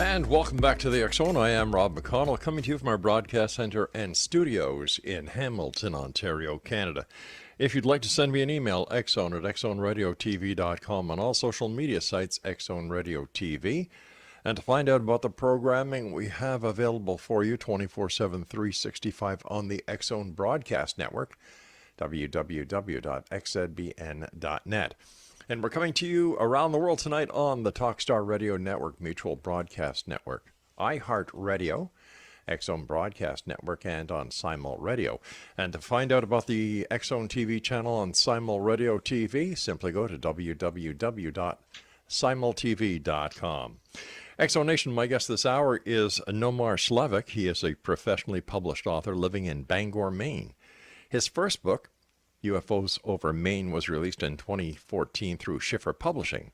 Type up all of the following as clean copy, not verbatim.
And welcome back to the X Zone. I am Rob McConnell, coming to you from our broadcast center and studios in Hamilton, Ontario, Canada. If you'd like to send me an email, xzone at xzoneradiotv.com, on all social media sites, Xzone Radio TV. And to find out about the programming we have available for you 24/7, 365 on the X Zone Broadcast Network, www.xzbn.net. And we're coming to you around the world tonight on the Talkstar Radio Network, Mutual Broadcast Network, iHeartRadio, X Zone Broadcast Network, and on Simul Radio. And to find out about the X Zone TV channel on Simul Radio TV, simply go to www.simultv.com. X Zone Nation, my guest this hour is NOMAR SLEVIK. He is a professionally published author living in Bangor, Maine. His first book, UFOs Over Maine, was released in 2014 through Schiffer Publishing.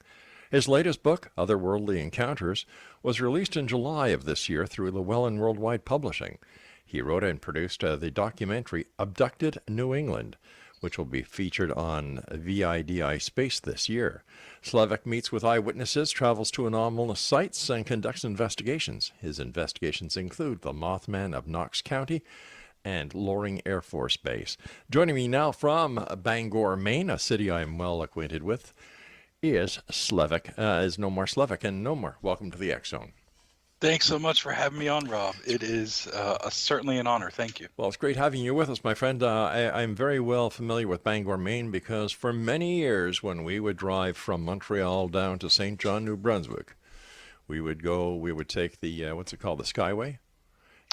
His latest book, Otherworldly Encounters, was released in July of this year through Llewellyn Worldwide Publishing. He wrote and produced the documentary Abducted New England, which will be featured on VIDI Space this year. SLEVIK meets with eyewitnesses, travels to anomalous sites, and conducts investigations. His investigations include the Mothman of Knox County and Loring Air Force Base. Joining me now from Bangor, Maine, a city I am well acquainted with, is NOMAR SLEVIK. And NOMAR, welcome to the X Zone. Thanks so much for having me on, Rob. It is certainly an honor. Thank you. Well, it's great having you with us, my friend. I'm very well familiar with Bangor, Maine, because for many years when we would drive from Montreal down to St. John, New Brunswick, we would take the, what's it called, the Skyway?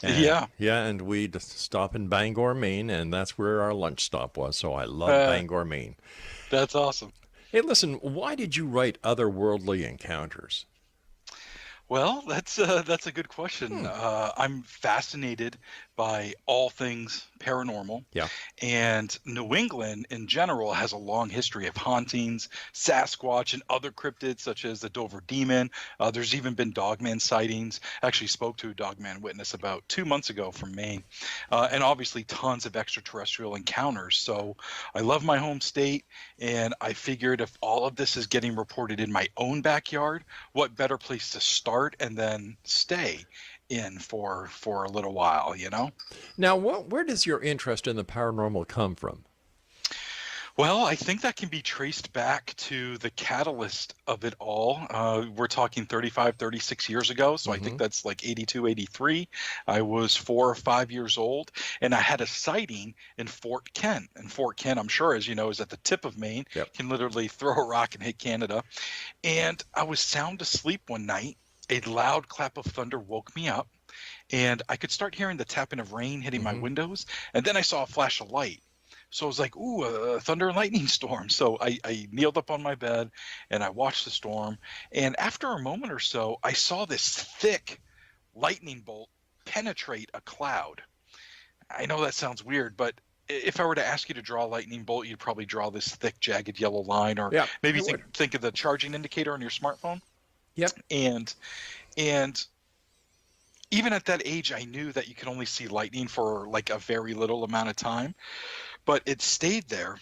Yeah, and we'd stop in Bangor, Maine, and that's where our lunch stop was, so I love Bangor, Maine. That's awesome. Hey, listen, why did you write Otherworldly Encounters? Well, that's a good question. I'm fascinated by all things paranormal. Yeah. And New England in general has a long history of hauntings, Sasquatch, and other cryptids such as the Dover Demon. There's even been Dogman sightings. I actually spoke to a Dogman witness about 2 months ago from Maine. And obviously tons of extraterrestrial encounters. So I love my home state, and I figured if all of this is getting reported in my own backyard, what better place to start and then stay in for a little while, you know? Now, where does your interest in the paranormal come from? Well, I think that can be traced back to the catalyst of it all. We're talking 35, 36 years ago, so I think that's like 82, 83. I was 4 or 5 years old, and I had a sighting in Fort Kent. And Fort Kent, I'm sure, as you know, is at the tip of Maine. Yep. Can literally throw a rock and hit Canada. And I was sound asleep one night. A loud clap of thunder woke me up, and I could start hearing the tapping of rain hitting my windows, and then I saw a flash of light. So I was like, ooh, a thunder and lightning storm. So I kneeled up on my bed, and I watched the storm, and after a moment or so, I saw this thick lightning bolt penetrate a cloud. I know that sounds weird, but if I were to ask you to draw a lightning bolt, you'd probably draw this thick, jagged yellow line, or maybe think of the charging indicator on your smartphone. Yep. And even at that age, I knew that you could only see lightning for like a very little amount of time, but it stayed there,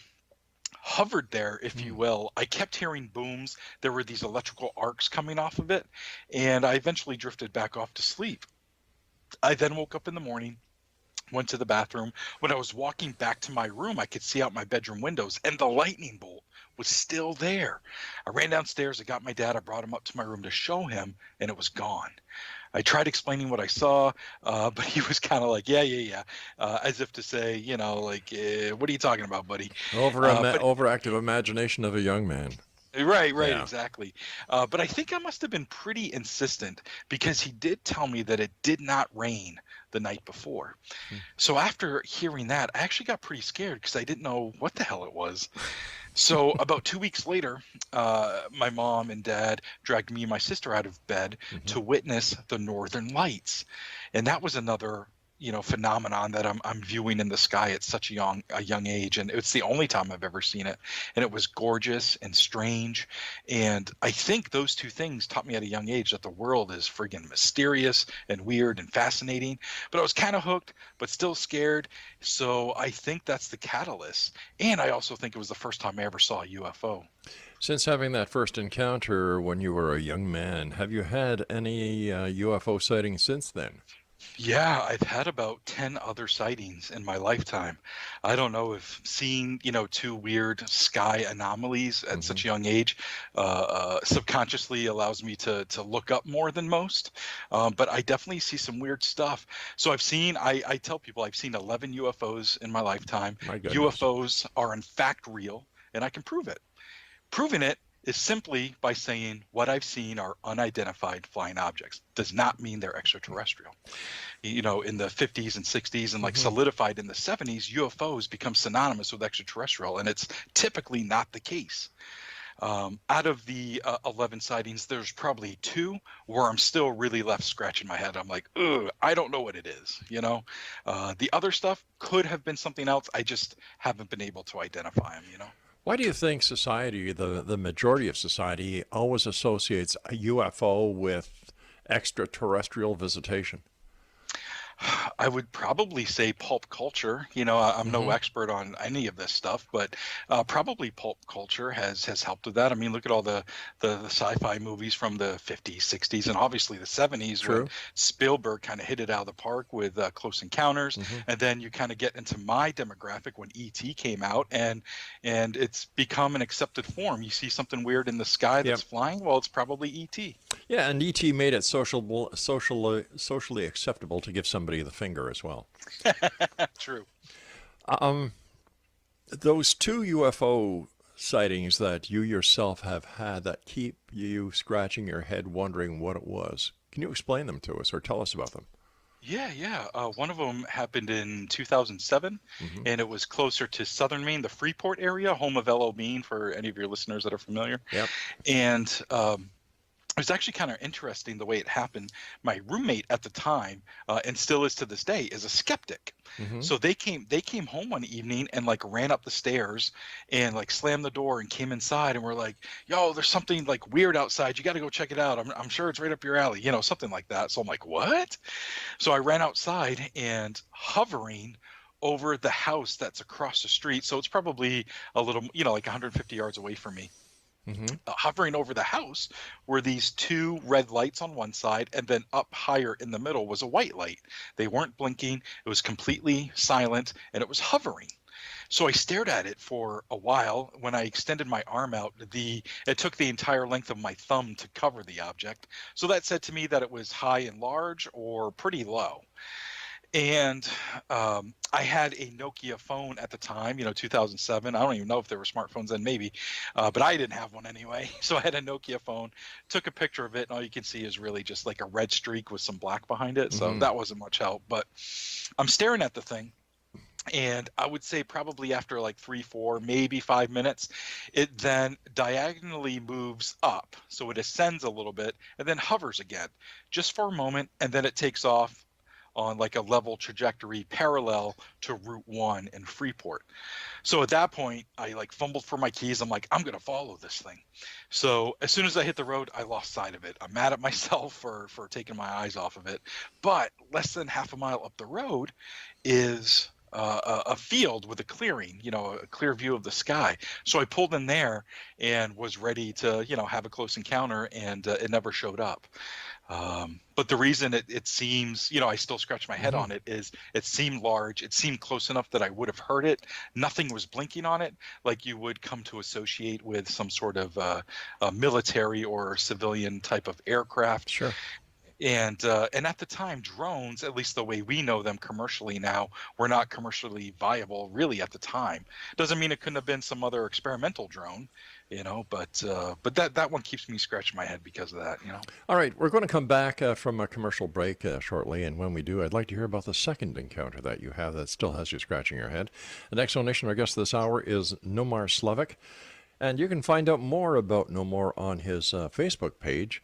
hovered there, if you will. I kept hearing booms. There were these electrical arcs coming off of it, and I eventually drifted back off to sleep. I then woke up in the morning, went to the bathroom. When I was walking back to my room, I could see out my bedroom windows, and the lightning bolt was still there. I ran downstairs, I got my dad, I brought him up to my room to show him, and it was gone. I tried explaining what I saw, but he was kind of like, yeah, as if to say, you know, like, what are you talking about, buddy? Overactive imagination of a young man. Right, yeah. Exactly. But I think I must have been pretty insistent, because he did tell me that it did not rain the night before. So after hearing that, I actually got pretty scared because I didn't know what the hell it was. So about 2 weeks later, my mom and dad dragged me and my sister out of bed to witness the Northern Lights. And that was another phenomenon that I'm viewing in the sky at such a young age, and it's the only time I've ever seen it, and it was gorgeous and strange, and I think those two things taught me at a young age that the world is friggin' mysterious and weird and fascinating. But I was kind of hooked, but still scared. So I think that's the catalyst, and I also think it was the first time I ever saw a UFO. Since having that first encounter when you were a young man, have you had any UFO sightings since then? Yeah, I've had about 10 other sightings in my lifetime. I don't know if seeing, two weird sky anomalies at Hmm. such a young age subconsciously allows me to look up more than most. But I definitely see some weird stuff. So I tell people I've seen 11 UFOs in my lifetime. My goodness. UFOs are in fact real, and I can prove it. Proving it is simply by saying what I've seen are unidentified flying objects. Does not mean they're extraterrestrial. In the 50s and 60s and like Hmm. solidified in the 70s, UFOs become synonymous with extraterrestrial, and it's typically not the case. Out of the 11 sightings, there's probably two where I'm still really left scratching my head. I'm like, ugh, I don't know what it is. The other stuff could have been something else. I just haven't been able to identify them. Why do you think society, the majority of society, always associates a UFO with extraterrestrial visitation? I would probably say pulp culture. I'm no Hmm. expert on any of this stuff, but probably pulp culture has helped with that. I mean, look at all the sci-fi movies from the 50s, 60s, and obviously the 70s when True. Spielberg kind of hit it out of the park with Close Encounters, Hmm. and then you kind of get into my demographic when E.T. came out, and it's become an accepted form. You see something weird in the sky Yep. that's flying, well, it's probably E.T. Yeah, and ET made it socially acceptable to give somebody the finger as well. True. Um, those two UFO sightings that you yourself have had that keep you scratching your head wondering what it was. Can you explain them to us or tell us about them? Yeah, yeah. One of them happened in 2007, Hmm. and it was closer to southern Maine, the Freeport area, home of L.O. Bean, for any of your listeners that are familiar. Yep. And it was actually kind of interesting the way it happened. My roommate at the time, and still is to this day, is a skeptic. Hmm. So they came home one evening and like ran up the stairs and like slammed the door and came inside and were like, "Yo, there's something like weird outside. You got to go check it out. I'm sure it's right up your alley." Something like that. So I'm like, "What?" So I ran outside, and hovering over the house that's across the street, so it's probably a little, like 150 yards away from me, Hmm. hovering over the house were these two red lights on one side, and then up higher in the middle was a white light. They weren't blinking. It was completely silent, and it was hovering. So I stared at it for a while. When I extended my arm out, it took the entire length of my thumb to cover the object. So that said to me that it was high and large or pretty low. And I had a Nokia phone at the time, 2007. I don't even know if there were smartphones then, maybe, but I didn't have one anyway. So I had a Nokia phone, took a picture of it, and all you can see is really just like a red streak with some black behind it. So Hmm. that wasn't much help. But I'm staring at the thing, and I would say probably after like 3, 4, maybe 5 minutes, it then diagonally moves up. So it ascends a little bit and then hovers again just for a moment, and then it takes off on like a level trajectory parallel to Route 1 in Freeport. So at that point, I like fumbled for my keys. I'm like, I'm going to follow this thing. So as soon as I hit the road, I lost sight of it. I'm mad at myself for taking my eyes off of it. But less than half a mile up the road is a field with a clearing, a clear view of the sky. So I pulled in there and was ready to, have a close encounter, and it never showed up. But the reason it seems, I still scratch my head Hmm. on it, is it seemed large. It seemed close enough that I would have heard it. Nothing was blinking on it like you would come to associate with some sort of a military or civilian type of aircraft. Sure. And at the time, drones, at least the way we know them commercially now, were not commercially viable really at the time. Doesn't mean it couldn't have been some other experimental drone, but that one keeps me scratching my head because of that. All right, we're going to come back from a commercial break shortly, and when we do, I'd like to hear about the second encounter that you have that still has you scratching your head. The next donation, our guest this hour, is NOMAR SLEVIK, and you can find out more about NOMAR on his Facebook page,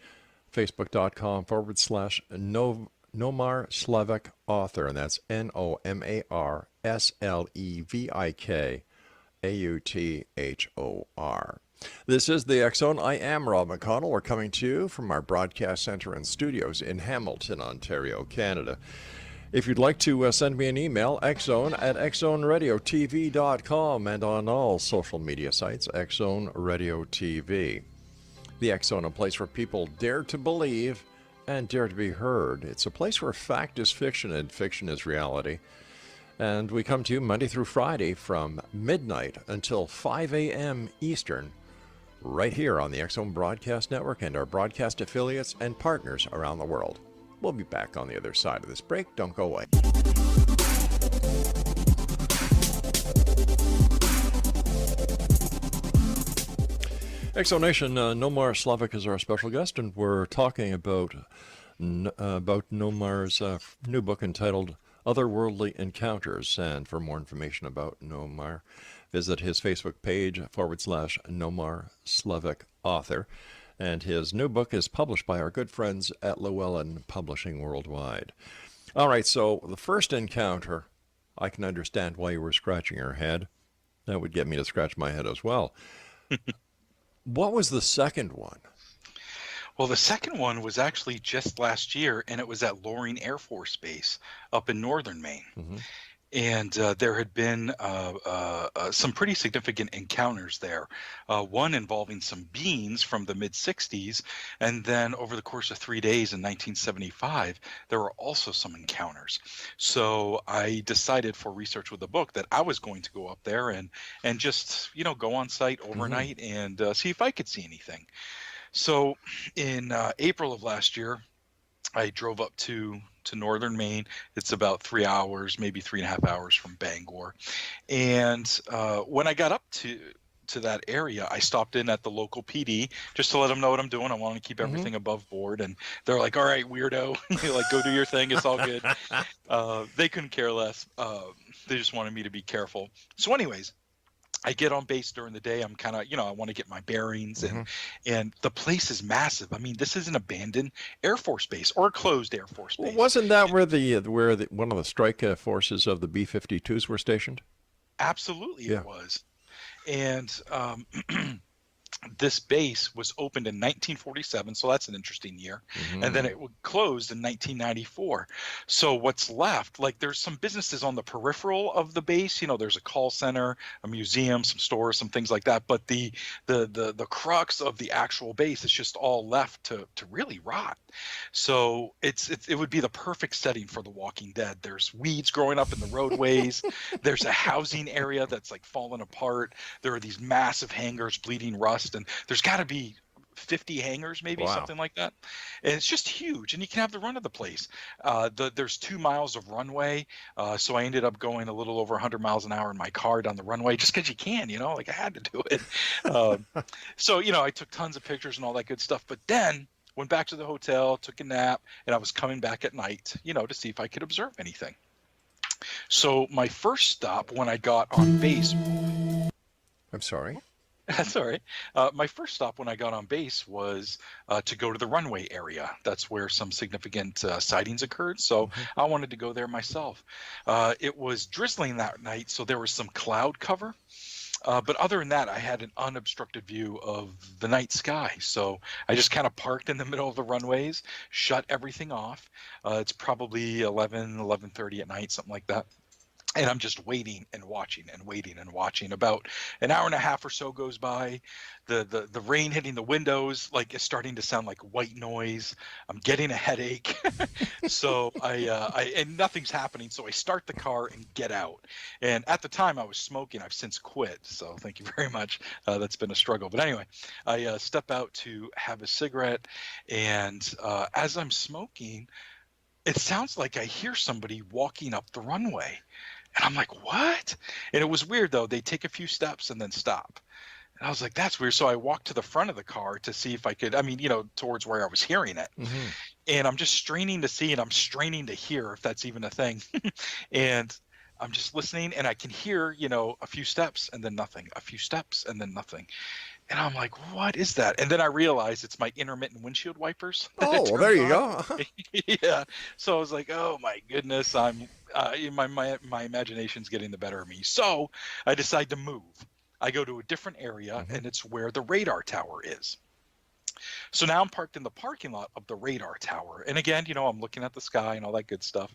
facebook.com/NOMAR NOMAR SLEVIK author, and that's NOMAR SLEVIK AUTHOR. This is the X Zone. I am Rob McConnell. We're coming to you from our broadcast center and studios in Hamilton, Ontario, Canada. If you'd like to send me an email, xzone@xzoneradiotv.com, and on all social media sites, X Zone Radio TV. The X Zone, a place where people dare to believe and dare to be heard. It's a place where fact is fiction and fiction is reality. And we come to you Monday through Friday from midnight until 5 a.m. Eastern, right here on the X Zone Broadcast Network and our broadcast affiliates and partners around the world. We'll be back on the other side of this break. Don't go away. Exonation, NOMAR SLEVIK is our special guest, and we're talking about NOMAR's new book entitled Otherworldly Encounters. And for more information about NOMAR, visit his Facebook page /NOMAR SLEVIK author. And his new book is published by our good friends at Llewellyn Publishing Worldwide. All right, so the first encounter, I can understand why you were scratching your head. That would get me to scratch my head as well. What was the second one? Well, the second one was actually just last year, and it was at Loring Air Force Base up in northern Maine. Mm-hmm. And there had been some pretty significant encounters there, one involving some beings from the mid-'60s, and then over the course of 3 days in 1975, there were also some encounters. So I decided for research with the book that I was going to go up there and just, go on site overnight and see if I could see anything. So in April of last year, I drove up to northern Maine. It's about 3 hours, maybe 3.5 hours from Bangor. And when I got up to that area, I stopped in at the local PD just to let them know what I'm doing. I want to keep everything above board. And they're like, all right, weirdo, go do your thing. It's all good. They couldn't care less. They just wanted me to be careful. So anyways, I get on base during the day. I'm kind of, I want to get my bearings, and the place is massive. I mean, this is an abandoned Air Force base or a closed Air Force base. Well, wasn't that where one of the strike forces of the B-52s were stationed? Absolutely, yeah. It was. And this base was opened in 1947, so that's an interesting year. And then it closed in 1994. So what's left, there's some businesses on the peripheral of the base. There's a call center, a museum, some stores, some things like that. But the crux of the actual base is just all left to really rot. So it would be the perfect setting for The Walking Dead. There's weeds growing up in the roadways. There's a housing area that's fallen apart. There are these massive hangars bleeding rust. And there's got to be 50 hangars, maybe. Wow. Something like that. And it's just huge. And you can have the run of the place. There's 2 miles of runway. So I ended up going a little over 100 miles an hour in my car down the runway just because you can, I had to do it. So, I took tons of pictures and all that good stuff. But then went back to the hotel, took a nap, and I was coming back at night, to see if I could observe anything. So my first stop when I got on base. I'm sorry. That's all right. My first stop when I got on base was to go to the runway area. That's where some significant sightings occurred. So I wanted to go there myself. It was drizzling that night, so there was some cloud cover. But other than that, I had an unobstructed view of the night sky. So I just kind of parked in the middle of the runways, shut everything off. It's probably 11:30 at night, something like that. And I'm just waiting and watching and waiting and watching. About an hour and a half or so goes by. The rain hitting the windows is starting to sound like white noise. I'm getting a headache. So and nothing's happening. So I start the car and get out. And at the time I was smoking. I've since quit. So thank you very much. That's been a struggle. But anyway, I step out to have a cigarette. And as I'm smoking, it sounds like I hear somebody walking up the runway. And I'm like, what? And it was weird, though. They take a few steps and then stop. And I was like, that's weird. So I walked to the front of the car to see if I could, towards where I was hearing it. And I'm just straining to see, and I'm straining to hear if that's even a thing. And I'm just listening, and I can hear, a few steps and then nothing, a few steps and then nothing. And I'm like, what is that? And then I realized it's my intermittent windshield wipers that it Oh, well, there turns you on. go. Yeah. So I was like, oh my goodness, my imagination's getting the better of me. So I decide to move. I go to a different area, Mhm. and it's where the radar tower is. So now I'm parked in the parking lot of the radar tower. And again, I'm looking at the sky and all that good stuff.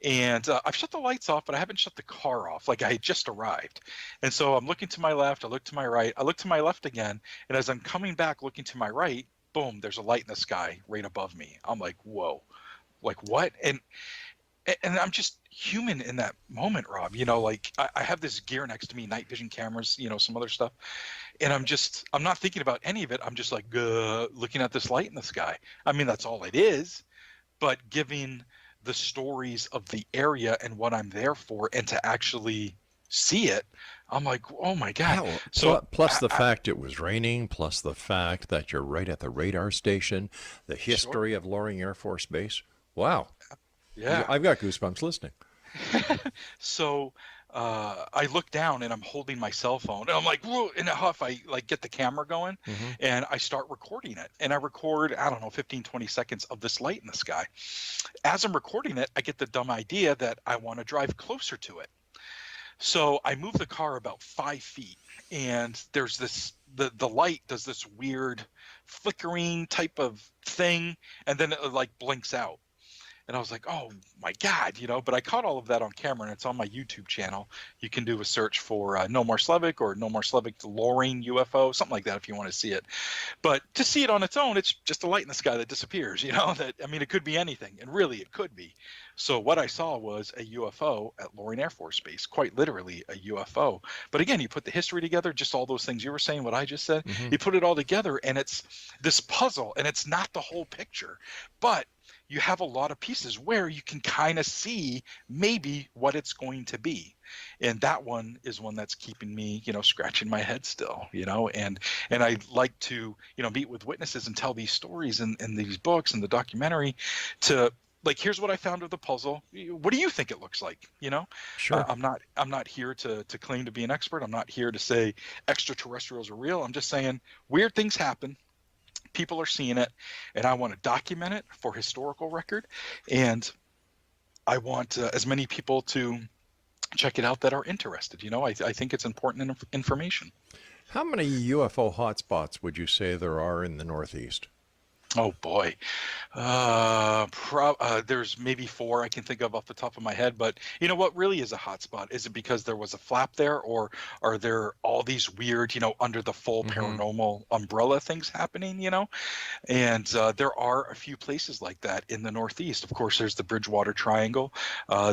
And I've shut the lights off, but I haven't shut the car off. Like I had just arrived. And so I'm looking to my left. I look to my right. I look to my left again. And as I'm coming back, looking to my right, boom, there's a light in the sky right above me. I'm like, whoa, like what? And I'm just human in that moment, Rob. Like I have this gear next to me, night vision cameras, some other stuff, and I'm not thinking about any of it. I'm just like looking at this light in the sky. I mean, that's all it is. But giving the stories of the area and what I'm there for, and to actually see it, I'm like, oh my God. Hell, So plus the fact it was raining, plus the fact that you're right at the radar station, the sure, history of Loring Air Force Base. Wow. yeah. I've got goosebumps listening. So I look down and I'm holding my cell phone and I'm like, whoa, in a huff, I like get the camera going Hmm. and I start recording it. And I record, I don't know, 15, 20 seconds of this light in the sky. As I'm recording it, I get the dumb idea that I want to drive closer to it. So I move the car about 5 feet and there's the light does this weird flickering type of thing. And then it like blinks out. And I was like, oh my God, but I caught all of that on camera and it's on my YouTube channel. You can do a search for NOMAR SLEVIK or NOMAR SLEVIK Loring UFO, something like that if you want to see it. But to see it on its own, it's just a light in the sky that disappears, it could be anything. And really, it could be. So what I saw was a UFO at Loring Air Force Base, quite literally a UFO. But again, you put the history together, just all those things you were saying, what I just said, Hmm. you put it all together and it's this puzzle and it's not the whole picture. But you have a lot of pieces where you can kind of see maybe what it's going to be. And that one is one that's keeping me, scratching my head still, and I like to, meet with witnesses and tell these stories in these books and the documentary to like, here's what I found of the puzzle. What do you think it looks like? Sure. I'm not here to claim to be an expert. I'm not here to say extraterrestrials are real. I'm just saying weird things happen, people are seeing it, and I want to document it for historical record, and I want as many people to check it out that are interested. I think it's important information. How many UFO hotspots would you say there are in the Northeast? Oh boy. There's maybe 4 I can think of off the top of my head, but what really is a hotspot? Is it because there was a flap there, or are there all these weird, under the full Hmm. paranormal umbrella things happening, And there are a few places like that in the Northeast. Of course, there's the Bridgewater Triangle.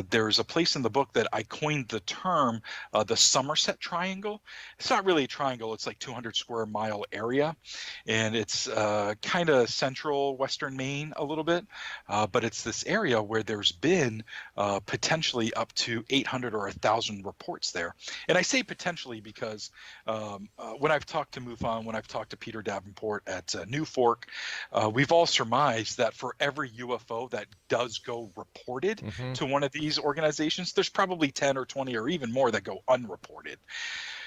There's a place in the book that I coined the term the Somerset Triangle. It's not really a triangle. It's like 200 square mile area. And it's kind of central Western Maine a little bit. But it's this area where there's been potentially up to 800 or 1,000 reports there. And I say potentially because when I've talked to MUFON, when I've talked to Peter Davenport at New Fork, we've all surmised that for every UFO that does go reported Hmm. to one of these organizations, there's probably 10 or 20 or even more that go unreported.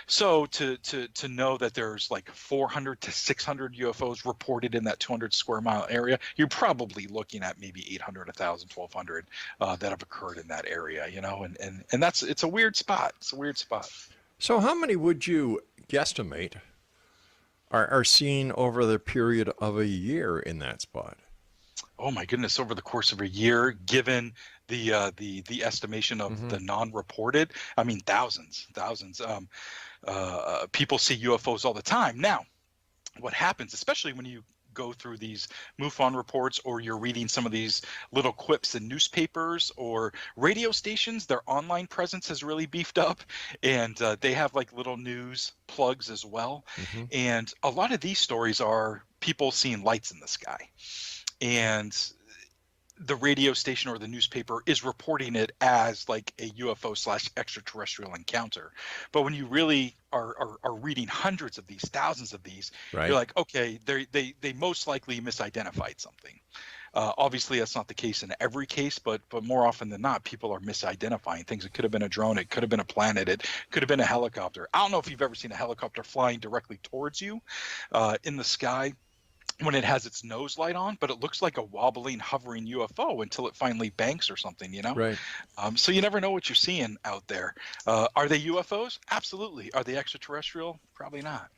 So to know that there's like 400 to 600 UFOs reported in that 200 square mile area, you're probably looking at maybe 800, 1,000, 1,200 that have occurred in that area, and it's a weird spot. It's a weird spot. So, how many would you guesstimate are seen over the period of a year in that spot? Oh my goodness! Over the course of a year, given the estimation of Hmm. the non-reported, I mean thousands, thousands. People see UFOs all the time. Now, what happens, especially when you go through these MUFON reports or you're reading some of these little quips in newspapers or radio stations, their online presence has really beefed up, and they have like little news plugs as well. Hmm. And a lot of these stories are people seeing lights in the sky, and the radio station or the newspaper is reporting it as like a UFO / extraterrestrial encounter. But when you really are reading hundreds of these, thousands of these, you're Right. like, okay, they most likely misidentified something. Obviously, that's not the case in every case, but more often than not, people are misidentifying things. It could have been a drone. It could have been a planet. It could have been a helicopter. I don't know if you've ever seen a helicopter flying directly towards you in the sky when it has its nose light on, but it looks like a wobbling, hovering UFO until it finally banks or something, you know? Right. So you never know what you're seeing out there. Are they UFOs? Absolutely. Are they extraterrestrial? Probably not.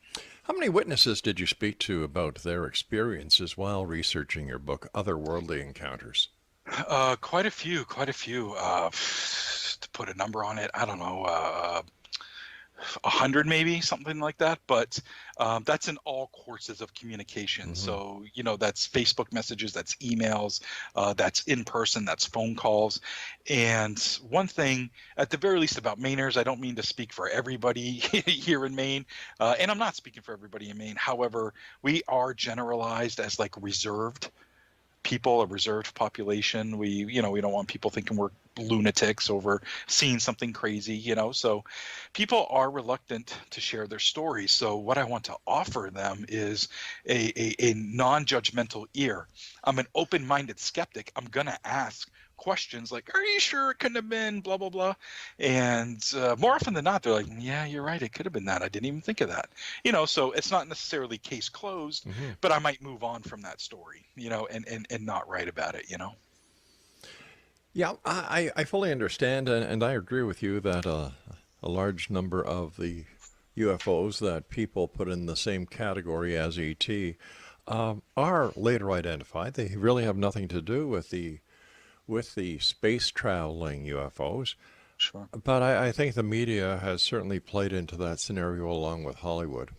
How many witnesses did you speak to about their experiences while researching your book, Otherworldly Encounters? Quite a few. To put a number on it, I don't know, 100 maybe, something like that. But that's in all courses of communication. Mm-hmm. So, that's Facebook messages, that's emails, that's in person, that's phone calls. And one thing, at the very least, about Mainers, I don't mean to speak for everybody here in Maine, and I'm not speaking for everybody in Maine. However, we are generalized as like reserved people, a reserved population. We don't want people thinking we're lunatics over seeing something crazy, so people are reluctant to share their stories. So what I want to offer them is a non-judgmental ear. I'm an open-minded skeptic. I'm gonna ask questions like, are you sure it couldn't have been blah blah blah? And more often than not, they're like, yeah, you're right, it could have been that. I didn't even think of that. So it's not necessarily case closed, but I might move on from that story, and not write about it. Yeah, I fully understand, and I agree with you that a large number of the UFOs that people put in the same category as ET are later identified. They really have nothing to do with the space traveling UFOs. Sure. But I think the media has certainly played into that scenario along with Hollywood.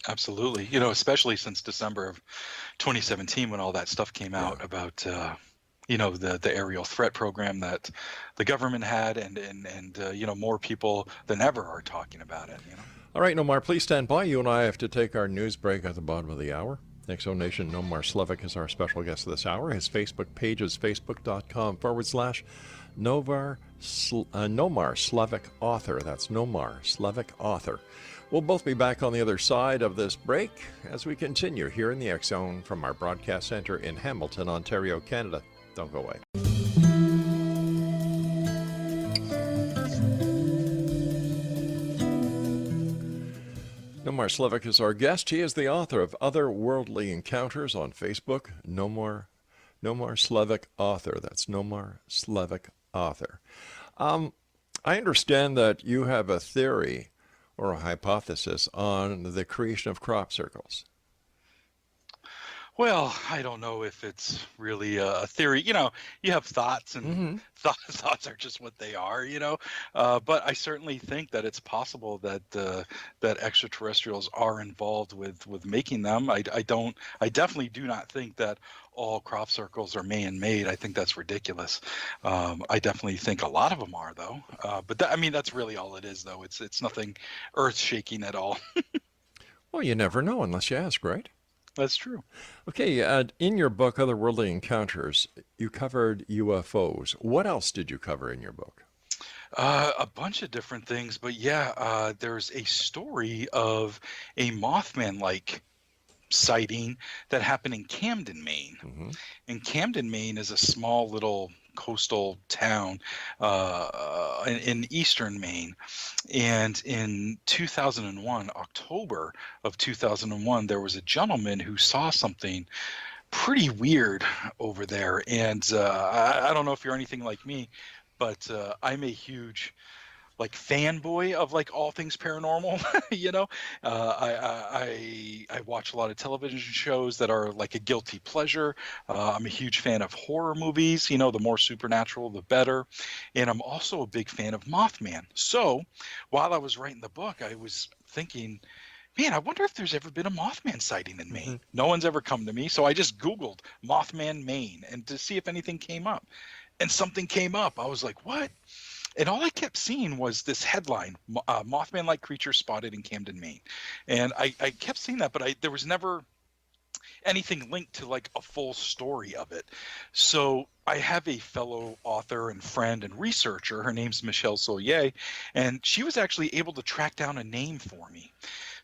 Absolutely. Especially since December of 2017 when all that stuff came out about the aerial threat program that the government had, and more people than ever are talking about it. All right, Nomar, please stand by. You and I have to take our news break at the bottom of the hour. Exonation Nomar SLEVIK is our special guest this hour. His Facebook page is facebook.com/Nomar SLEVIK author. That's Nomar SLEVIK author. We'll both be back on the other side of this break as we continue here in the X Zone from our broadcast center in Hamilton, Ontario, Canada. Don't go away. Nomar SLEVIK is our guest. He is the author of Otherworldly Encounters on Facebook. Nomar SLEVIK author. That's Nomar SLEVIK author. I understand that you have a theory or a hypothesis on the creation of crop circles. Well, I don't know if it's really a theory. You have thoughts, and thoughts are just what they are. But I certainly think that it's possible that that extraterrestrials are involved with making them. I definitely do not think that all crop circles are man-made. I think that's ridiculous. I definitely think a lot of them are, though. But that's really all it is, though. It's nothing earth-shaking at all. Well, you never know unless you ask, right? That's true. Okay, in your book, Otherworldly Encounters, you covered UFOs. What else did you cover in your book? A bunch of different things, but yeah, there's a story of a Mothman-like sighting that happened in Camden, Maine. And Camden, Maine is a small little coastal town in eastern Maine. And in 2001, October of 2001, there was a gentleman who saw something pretty weird over there. And I don't know if you're anything like me, but I'm a huge fanboy of all things paranormal. I watch a lot of television shows that are like a guilty pleasure. I'm a huge fan of horror movies. The more supernatural, the better. And I'm also a big fan of Mothman. So while I was writing the book, I was thinking, man, I wonder if there's ever been a Mothman sighting in Maine. No one's ever come to me. So I just Googled Mothman, Maine, and to see if anything came up. And something came up. I was like, what? And all I kept seeing was this headline, Mothman-like creature spotted in Camden, Maine. And I kept seeing that, but there was never anything linked to a full story of it. So I have a fellow author and friend and researcher. Her name's Michelle Solier, and she was actually able to track down a name for me.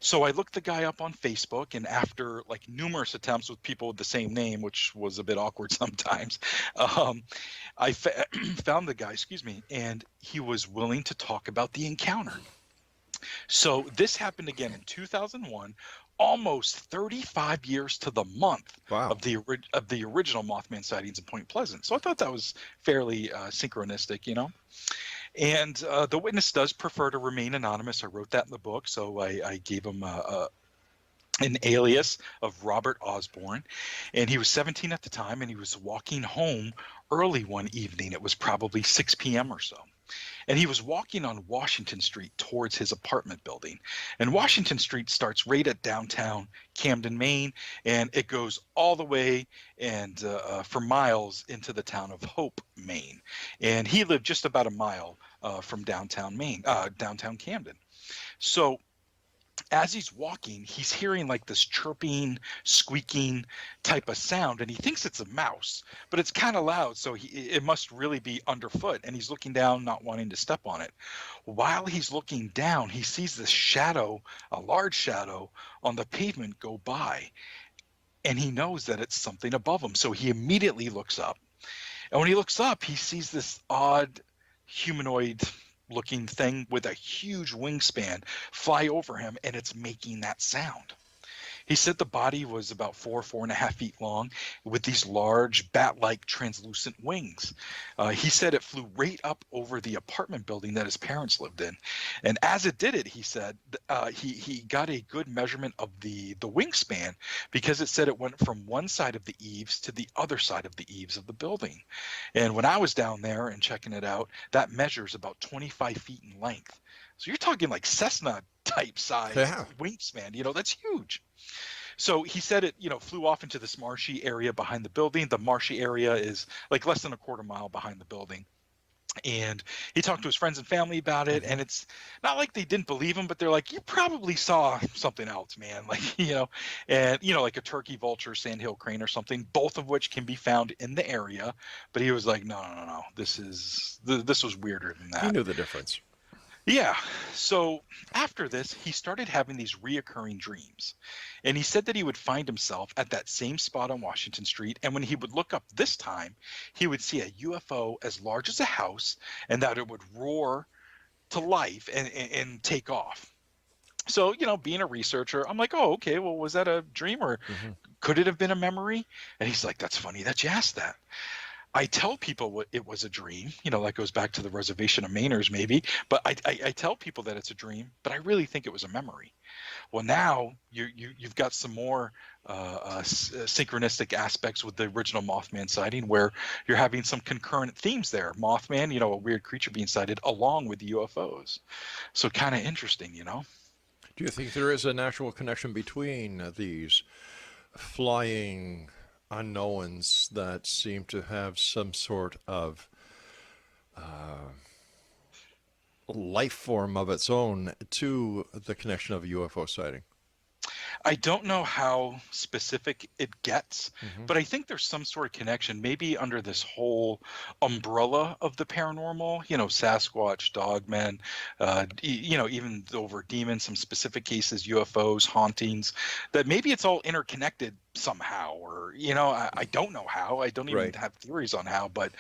So I looked the guy up on Facebook, and after like numerous attempts with people with the same name, which was a bit awkward sometimes, um, I found the guy, excuse me, and he was willing to talk about the encounter. So this happened again in 2001, almost 35 years to the month Wow. of the original Mothman sightings in Point Pleasant. So I thought that was fairly synchronistic, you know. And the witness does prefer to remain anonymous. I wrote that in the book, so I gave him an alias of Robert Osborne, and he was 17 at the time, and he was walking home early one evening. It was probably 6 p.m. or so. And he was walking on Washington Street towards his apartment building. And Washington Street starts right at downtown Camden, Maine, and it goes all the way and for miles into the town of Hope, Maine. And he lived just about a mile from downtown Camden. So as he's walking, he's hearing like this chirping, squeaking type of sound, and he thinks it's a mouse, but it's kind of loud, so it must really be underfoot, and he's looking down, not wanting to step on it. While he's looking down, he sees this shadow, a large shadow, on the pavement go by, and he knows that it's something above him, so he immediately looks up. And when he looks up, he sees this odd humanoid looking thing with a huge wingspan fly over him, and it's making that sound. He said the body was about 4.5 feet long with these large bat-like translucent wings. He said it flew right up over the apartment building that his parents lived in. And as it did it, he said, he got a good measurement of the wingspan, because it said it went from one side of the eaves to the other side of the eaves of the building. And when I was down there and checking it out, that measures about 25 feet in length. So you're talking like Cessna type size wingspan, you know, that's huge. So he said it, you know, flew off into this marshy area behind the building. The marshy area is like less than a quarter mile behind the building. And he talked to his friends and family about it. And it's not like they didn't believe him, but they're like, you probably saw something else, man. Like, you know, and, you know, like a turkey vulture, sandhill crane or something, both of which can be found in the area. But he was like, no. This was weirder than that. He knew the difference. Yeah. So after this, he started having these reoccurring dreams. And he said that he would find himself at that same spot on Washington Street. And when he would look up this time, he would see a UFO as large as a house, and that it would roar to life and take off. So, you know, being a researcher, I'm like, oh, okay, well, was that a dream, or could it have been a memory? And he's like, that's funny that you asked that. I tell people it was a dream, you know, that goes back to the reservation of Mainers maybe, but I tell people that it's a dream, but I really think it was a memory. Well, now you've got some more synchronistic aspects with the original Mothman sighting, where you're having some concurrent themes there. Mothman, you know, a weird creature being sighted along with the UFOs. So kind of interesting, you know. Do you think there is a natural connection between these flying unknowns that seem to have some sort of life form of its own to the connection of a UFO sighting? I don't know how specific it gets, but I think there's some sort of connection, maybe under this whole umbrella of the paranormal, you know, Sasquatch, dogmen, you know, even over demons, some specific cases, UFOs, hauntings, that maybe it's all interconnected somehow, or, you know, I don't know how. I don't even have theories on how, but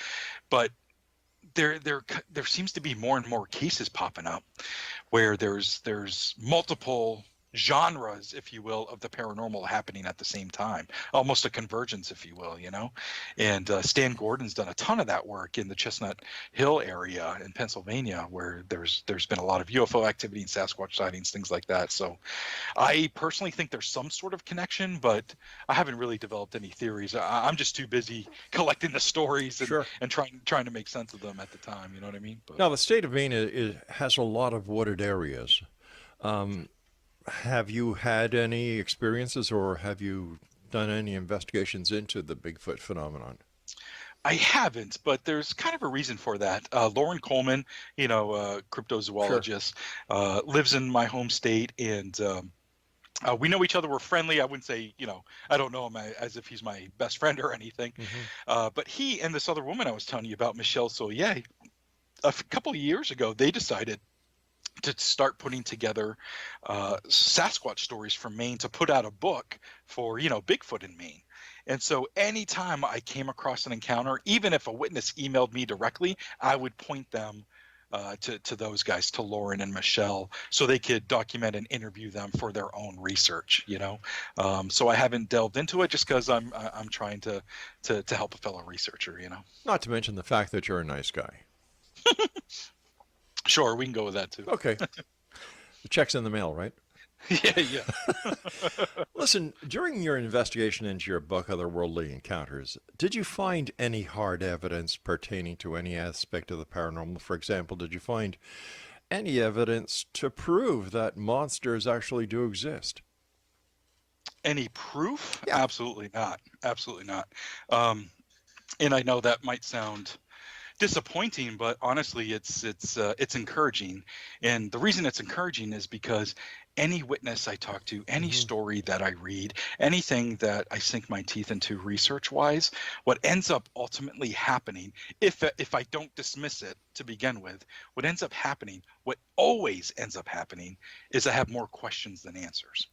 there seems to be more and more cases popping up where there's multiple genres, if you will, of the paranormal happening at the same time, almost a convergence, if you will, you know. And Stan Gordon's done a ton of that work in the Chestnut Hill area in Pennsylvania, where there's been a lot of UFO activity and Sasquatch sightings, things like that. So I personally think there's some sort of connection, but I haven't really developed any theories. I'm just too busy collecting the stories and trying to make sense of them at the time, you know what I mean? But, now, the state of Maine has a lot of wooded areas. Have you had any experiences, or have you done any investigations into the Bigfoot phenomenon? I haven't, but there's kind of a reason for that. Lauren Coleman, you know, cryptozoologist, lives in my home state, and we know each other. We're friendly. I wouldn't say, you know, I don't know him as if he's my best friend or anything. But he and this other woman I was telling you about, Michelle Solier, a couple of years ago, they decided to start putting together Sasquatch stories from Maine to put out a book for, Bigfoot in Maine. And so anytime I came across an encounter, even if a witness emailed me directly, I would point them to those guys, to Lauren and Michelle, so they could document and interview them for their own research. So I haven't delved into it just because I'm trying to help a fellow researcher. Not to mention the fact that you're a nice guy. Sure, we can go with that too. Okay. The check's in the mail, right? Yeah. Listen, during your investigation into your book, Otherworldly Encounters, did you find any hard evidence pertaining to any aspect of the paranormal? For example, did you find any evidence to prove that monsters actually do exist? Any proof? Yeah. Absolutely not. Absolutely not. And I know that might sound disappointing, but honestly, it's encouraging. And the reason it's encouraging is because any witness I talk to, any story that I read, anything that I sink my teeth into research-wise, what ends up ultimately happening, if I don't dismiss it to begin with, what ends up happening, what always ends up happening, is I have more questions than answers.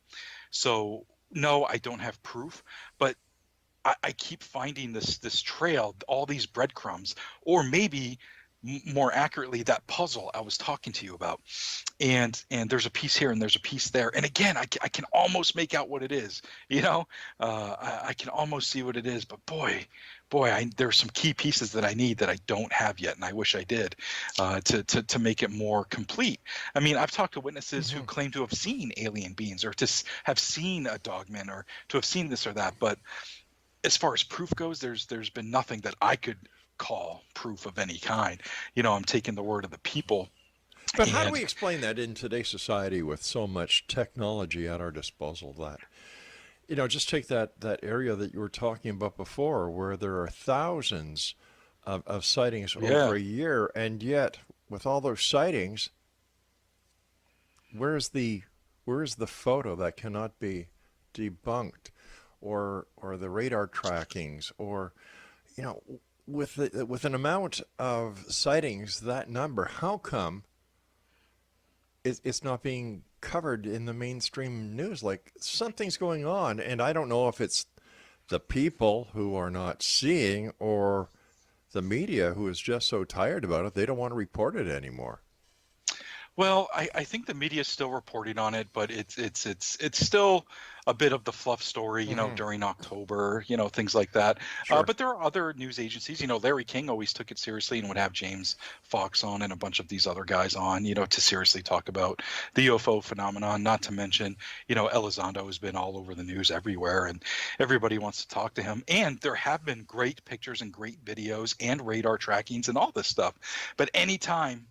So no, I don't have proof, but I keep finding this trail, all these breadcrumbs, or maybe more accurately, that puzzle I was talking to you about. And there's a piece here and there's a piece there. And again, I can almost make out what it is. I can almost see what it is. But boy, there's some key pieces that I need that I don't have yet, and I wish I did, to make it more complete. I mean, I've talked to witnesses who claim to have seen alien beings, or to have seen a dogman, or to have seen this or that. But as far as proof goes, there's been nothing that I could call proof of any kind. I'm taking the word of the people. But how do we explain that in today's society with so much technology at our disposal that, just take that area that you were talking about before, where there are thousands of sightings over a year, and yet with all those sightings, where's the photo that cannot be debunked? Or the radar trackings, or with an amount of sightings, that number, how come it's not being covered in the mainstream news? Like, something's going on, and I don't know if it's the people who are not seeing, or the media who is just so tired about it they don't want to report it anymore. Well, I think the media is still reporting on it, but it's still a bit of the fluff story, during October, things like that. Sure. But there are other news agencies. Larry King always took it seriously and would have James Fox on and a bunch of these other guys on, to seriously talk about the UFO phenomenon. Not to mention, Elizondo has been all over the news everywhere, and everybody wants to talk to him. And there have been great pictures and great videos and radar trackings and all this stuff. But anytime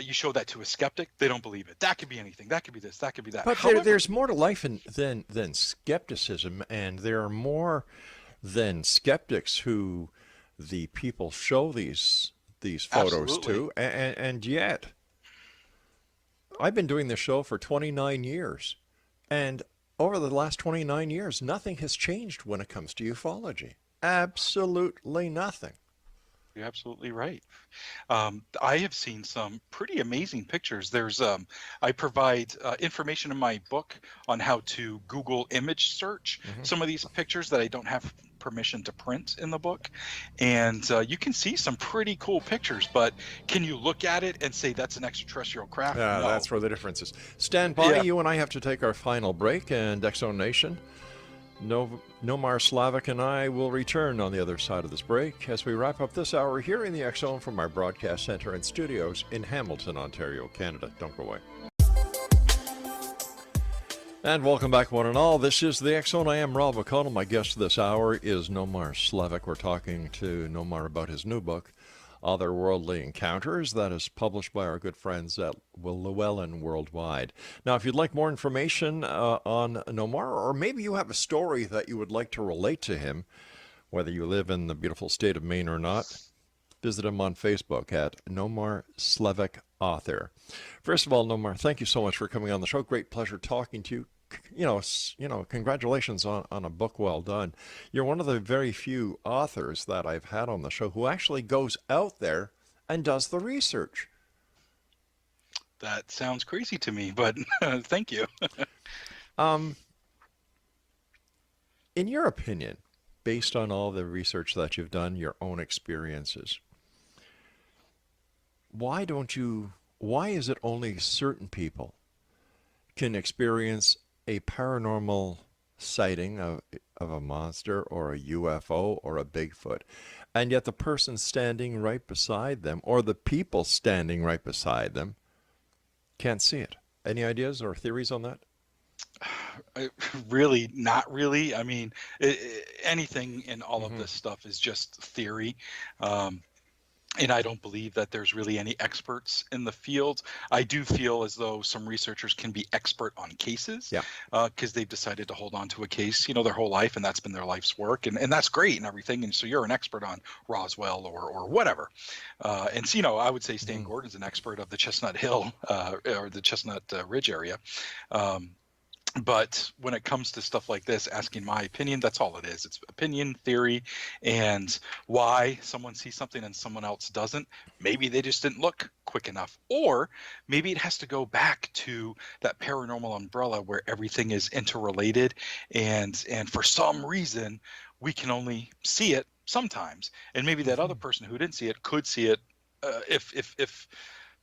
you show that to a skeptic, they don't believe it. That could be anything. That could be this. That could be that. But there's more to life than skepticism, and there are more than skeptics who the people show these photos to, and yet I've been doing this show for 29 years, and over the last 29 years, nothing has changed when it comes to ufology. Absolutely nothing. You're absolutely right. I have seen some pretty amazing pictures. I provide information in my book on how to Google image search some of these pictures that I don't have permission to print in the book. And you can see some pretty cool pictures, but can you look at it and say that's an extraterrestrial craft? Yeah, No. that's where the difference is. Stand by. You and I have to take our final break, and Exo Nation, NOMAR, SLEVIK, and I will return on the other side of this break as we wrap up this hour here in the X Zone from our broadcast center and studios in Hamilton, Ontario, Canada. Don't go away. And welcome back, one and all. This is the X Zone. I am Rob McConnell. My guest this hour is NOMAR SLEVIK. We're talking to NOMAR about his new book, Otherworldly Encounters, that is published by our good friends at Llewellyn Worldwide. Now, if you'd like more information on NOMAR, or maybe you have a story that you would like to relate to him, whether you live in the beautiful state of Maine or not, visit him on Facebook at NOMAR SLEVIK Author. First of all, NOMAR, thank you so much for coming on the show. Great pleasure talking to you. Congratulations on a book well done. You're one of the very few authors that I've had on the show who actually goes out there and does the research. That sounds crazy to me, but thank you. Um, in your opinion, based on all the research that you've done, your own experiences, why don't you? Why is it only certain people can experience a paranormal sighting of a monster or a UFO or a Bigfoot, and yet the person standing right beside them or the people standing right beside them can't see it? Any ideas or theories on that? Really, not really. I mean, anything in all of Mm-hmm. this stuff is just theory. Um, and I don't believe that there's really any experts in the field. I do feel as though some researchers can be expert on cases Yeah. because they've decided to hold on to a case, their whole life, and that's been their life's work, and that's great and everything. And so you're an expert on Roswell or whatever. And so, I would say Stan Mm-hmm. Gordon's an expert of the Chestnut Hill or the Chestnut Ridge area. Um, but when it comes to stuff like this, asking my opinion, that's all it is. It's opinion, theory, and why someone sees something and someone else doesn't. Maybe they just didn't look quick enough, or maybe it has to go back to that paranormal umbrella where everything is interrelated, and for some reason we can only see it sometimes, and maybe that other person who didn't see it could see it if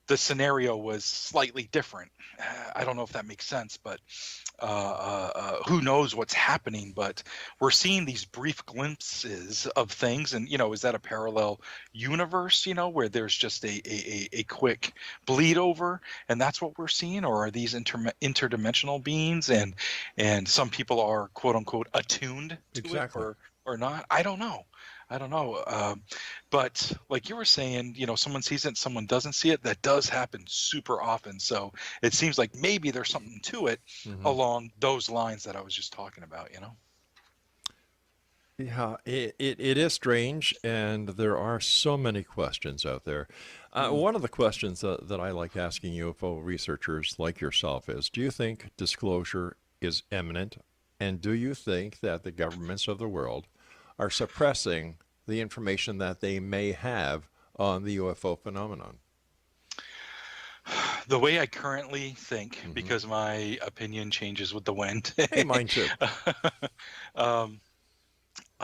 the scenario was slightly different. I don't know if that makes sense, but who knows what's happening? But we're seeing these brief glimpses of things, and is that a parallel universe? Where there's just a quick bleed over, and that's what we're seeing, or are these interdimensional beings, and some people are quote unquote attuned to Exactly. it, or not? I don't know. I don't know. But like you were saying, someone sees it, someone doesn't see it. That does happen super often. So it seems like maybe there's something to it Mm-hmm. along those lines that I was just talking about. Yeah, it is strange, and there are so many questions out there. One of the questions that I like asking UFO researchers like yourself is, do you think disclosure is imminent? And do you think that the governments of the world are suppressing the information that they may have on the UFO phenomenon? The way I currently think, Mm-hmm. because my opinion changes with the wind, Hey, mine too. um,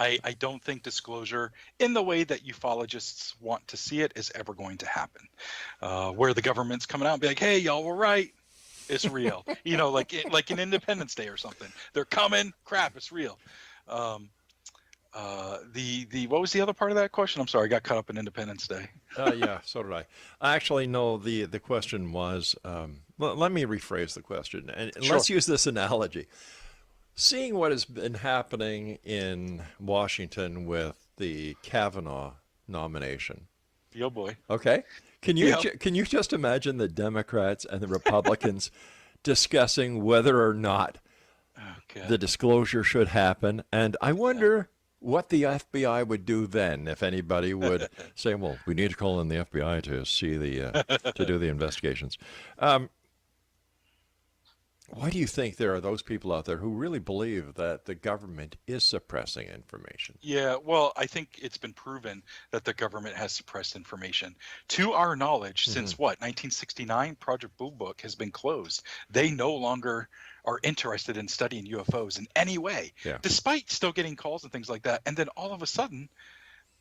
I don't think disclosure in the way that ufologists want to see it is ever going to happen. Where the government's coming out and be like, hey, y'all were right. It's real. Like an Independence Day or something. They're coming. Crap, it's real. Um, the what was the other part of that question? I'm sorry, I got caught up in Independence Day. Yeah, so did I. Actually, no, the question was, let me rephrase the question, and Sure. let's use this analogy. Seeing what has been happening in Washington with the Kavanaugh nomination, Yo boy. okay? Can you Yep. can you just imagine the Democrats and the Republicans discussing whether or not Okay. the disclosure should happen? And I wonder what the FBI would do then if anybody would say, "Well, we need to call in the FBI to see to do the investigations." Why do you think there are those people out there who really believe that the government is suppressing information? Yeah, well, I think it's been proven that the government has suppressed information. To our knowledge, Mm-hmm. since what, 1969, Project Blue Book has been closed. They no longer are interested in studying UFOs in any way, Yeah. despite still getting calls and things like that. And then all of a sudden,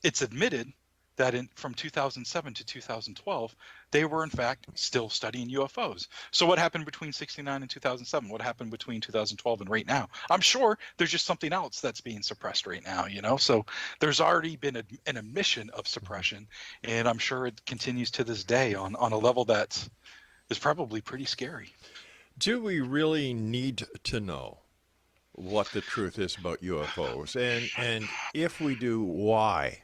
it's admitted that from 2007 to 2012, they were in fact still studying UFOs. So what happened between 69 and 2007? What happened between 2012 and right now? I'm sure there's just something else that's being suppressed right now. So there's already been an admission of suppression, and I'm sure it continues to this day on a level that is probably pretty scary. Do we really need to know what the truth is about UFOs? And if we do, why?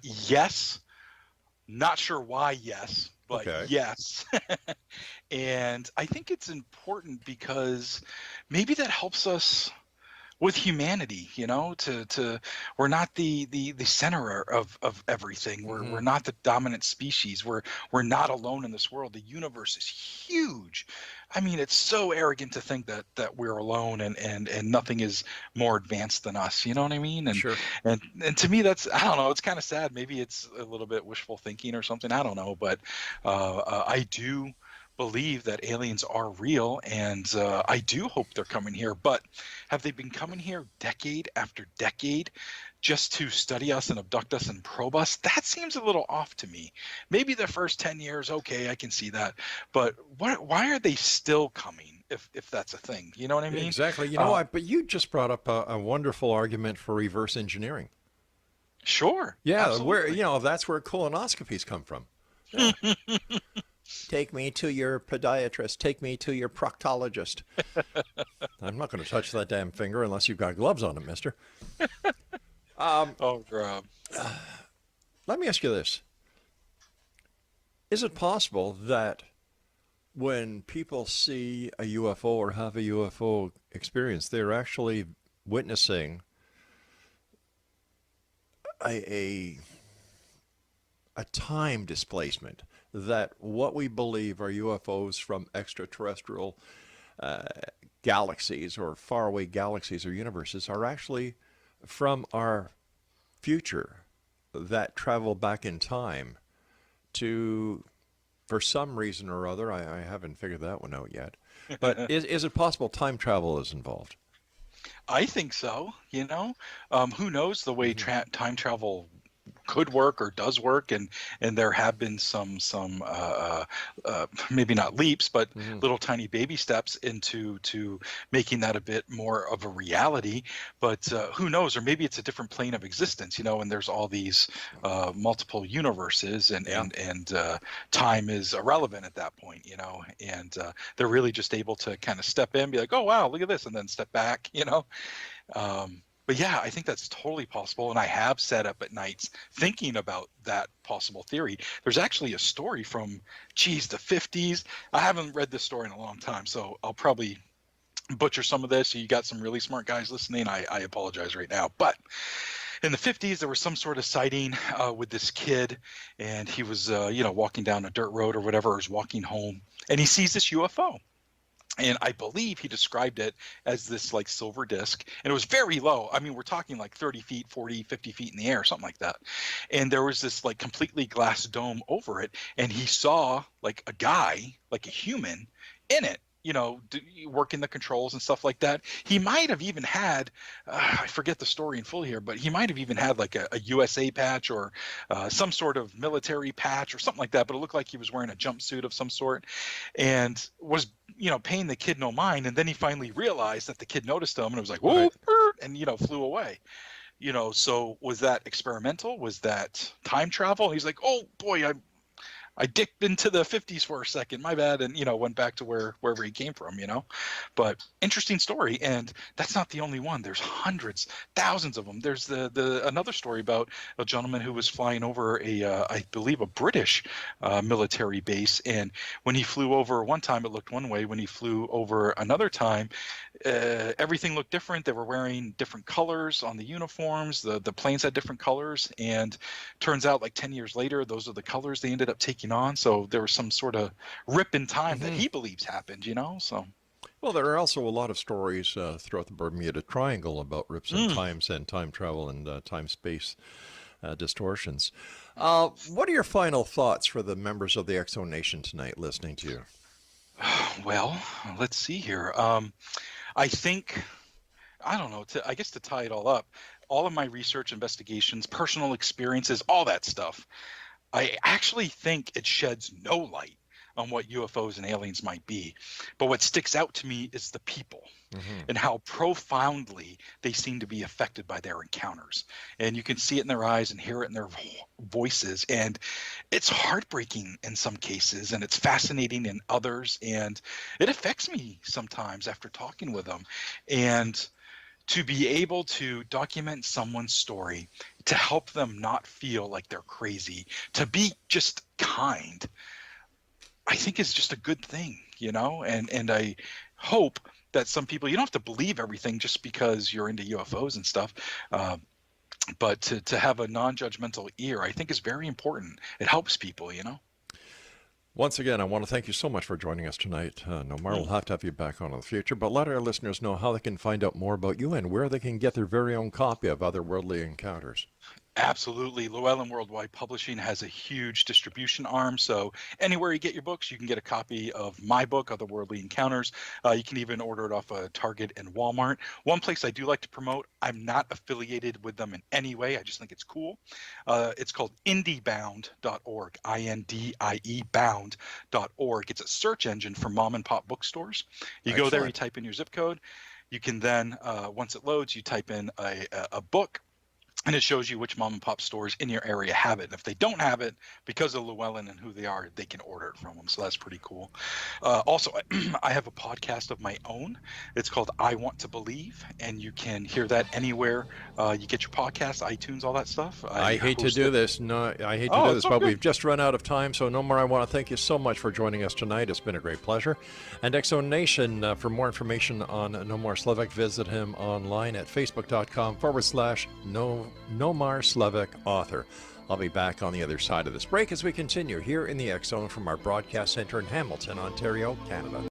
Yes. Not sure why, yes, but Okay. yes. And I think it's important because maybe that helps us with humanity, to we're not the center of everything. We're Mm-hmm. we're not the dominant species. We're not alone in this world. The universe is huge. I mean, it's so arrogant to think that we're alone and nothing is more advanced than us. You know what I mean? Sure. And to me, that's, I don't know. It's kind of sad. Maybe it's a little bit wishful thinking or something. I don't know, but I do believe that aliens are real, and I do hope they're coming here. But have they been coming here decade after decade just to study us and abduct us and probe us? That seems a little off to me. Maybe the first 10 years, okay, I can see that. But why are they still coming if that's a thing? You know what I mean? Exactly. But you just brought up a wonderful argument for reverse engineering. Sure. Yeah, Absolutely. that's where colonoscopies come from. Yeah. Take me to your podiatrist. Take me to your proctologist. I'm not going to touch that damn finger unless you've got gloves on it, mister. Oh, Rob. Let me ask you this. Is it possible that when people see a UFO or have a UFO experience, they're actually witnessing a time displacement, that what we believe are UFOs from extraterrestrial galaxies or faraway galaxies or universes are actually from our future that travel back in time to, for some reason or other, I haven't figured that one out yet, but is it possible time travel is involved? I think so. Who knows the way Mm-hmm. time travel could work or does work, and there have been some maybe not leaps, but Mm-hmm. little tiny baby steps into making that a bit more of a reality. But who knows? Or maybe it's a different plane of existence, and there's all these multiple universes, Yeah. and time is irrelevant at that point, and they're really just able to kind of step in, be like, oh wow, look at this, and then step back. But yeah, I think that's totally possible. And I have sat up at nights thinking about that possible theory. There's actually a story from, the 50s. I haven't read this story in a long time, so I'll probably butcher some of this. So you got some really smart guys listening. I apologize right now. But in the 50s, there was some sort of sighting with this kid, and he was, walking down a dirt road or whatever, or was walking home, and he sees this UFO. And I believe he described it as this like silver disc, and it was very low. I mean, we're talking like 30 feet, 40, 50 feet in the air, something like that. And there was this like completely glass dome over it. And he saw like a guy, like a human in it, working the controls and stuff like that. He might have even had, I forget the story in full here, but he might have even had like a USA patch or some sort of military patch or something like that. But it looked like he was wearing a jumpsuit of some sort, and was, paying the kid no mind. And then he finally realized that the kid noticed him, and it was like, whoa, Right. and, flew away. So was that experimental? Was that time travel? And he's like, oh boy, I dipped into the 50s for a second, my bad, and went back to wherever he came from. But interesting story, and that's not the only one. There's hundreds, thousands of them. There's the another story about a gentleman who was flying over I believe a British military base, and when he flew over one time it looked one way. When he flew over another time, everything looked different. They were wearing different colors on the uniforms. The planes had different colors, and turns out like 10 years later, those are the colors they ended up taking on. So there was some sort of rip in time that Mm-hmm. he believes happened, so. Well, there are also a lot of stories throughout the Bermuda Triangle about rips in Mm. times and time travel and time-space distortions. What are your final thoughts for the members of the Exo Nation tonight listening to you? Well, let's see here. I think, I don't know, I guess to tie it all up, all of my research, investigations, personal experiences, all that stuff, I actually think it sheds no light on what UFOs and aliens might be. But what sticks out to me is the people Mm-hmm. and how profoundly they seem to be affected by their encounters. And you can see it in their eyes and hear it in their voices. And it's heartbreaking in some cases, and it's fascinating in others. And it affects me sometimes after talking with them. And to be able to document someone's story, to help them not feel like they're crazy, to be just kind, I think is just a good thing, and I hope that some people, you don't have to believe everything just because you're into UFOs and stuff, but to have a non-judgmental ear, I think is very important. It helps people. Once again, I want to thank you so much for joining us tonight. Nomar, we'll have to have you back on in the future, but let our listeners know how they can find out more about you and where they can get their very own copy of Otherworldly Encounters. Absolutely. Llewellyn Worldwide Publishing has a huge distribution arm. So anywhere you get your books, you can get a copy of my book, Otherworldly Encounters. You can even order it off Target and Walmart. One place I do like to promote, I'm not affiliated with them in any way. I just think it's cool. It's called indiebound.org, I-N-D-I-E bound.org. It's a search engine for mom and pop bookstores. You go there, you type in your zip code. You can then, once it loads, you type in a book. And it shows you which mom and pop stores in your area have it. And if they don't have it, because of Llewellyn and who they are, they can order it from them. So that's pretty cool. Also, I have a podcast of my own. It's called I Want to Believe, and you can hear that anywhere you get your podcast, iTunes, all that stuff. I hate to do this, but we've just run out of time. So, Nomar, I want to thank you so much for joining us tonight. It's been a great pleasure. And Exo Nation, for more information on Nomar SLEVIK, visit him online at facebook.com/NOMAR SLEVIK author. I'll be back on the other side of this break as we continue here in the X Zone from our broadcast center in Hamilton, Ontario, Canada.